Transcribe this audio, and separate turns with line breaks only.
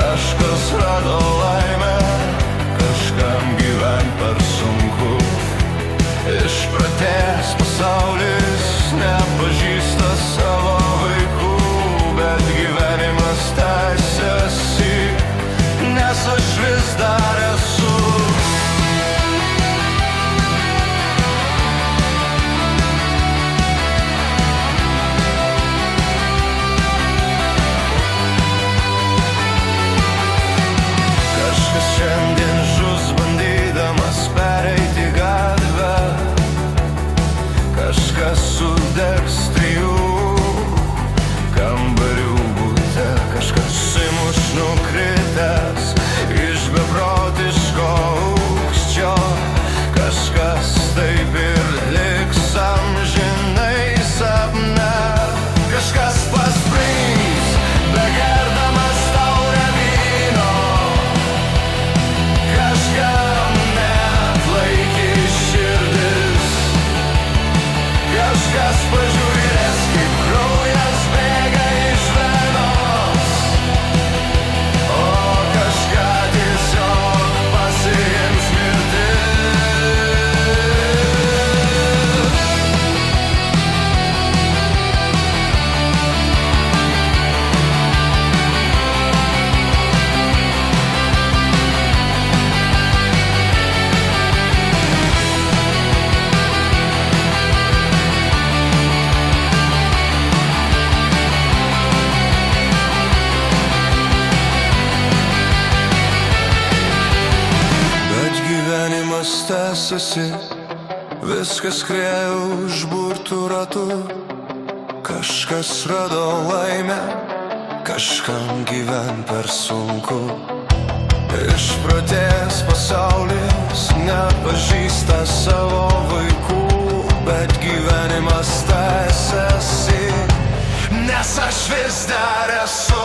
Kažkas rado laimę, kažkam gyvent per sunku. Išprotėjęs pasaulis nepažįsta savo vaikų, bet gyvenimas tęsiasi, nes aš vis dar esu. Šiandien žus bandydamas pereiti gatvę, kažkas sudegs 3 kambarių bute, kažkas susimuš nukritęs iš beprotiško aukščio, kažkas taip ir liks amžinai sapne, kažkas pasprings begerdamas taurę vyno. Kažkam neatlaikys širdis, kažkas pažiūrės, kaip kraujas bėga iš venos, o kažką tiesiog pasiims mirtis. Tęsiasi, viskas skrieja užburtų ratų, kažkas rado laimę, kažkam gyvent per sunku. Išprotėjęs pasaulis nepažįsta savo vaikų, bet gyvenimas tęsiasi, nes aš vis dar esu.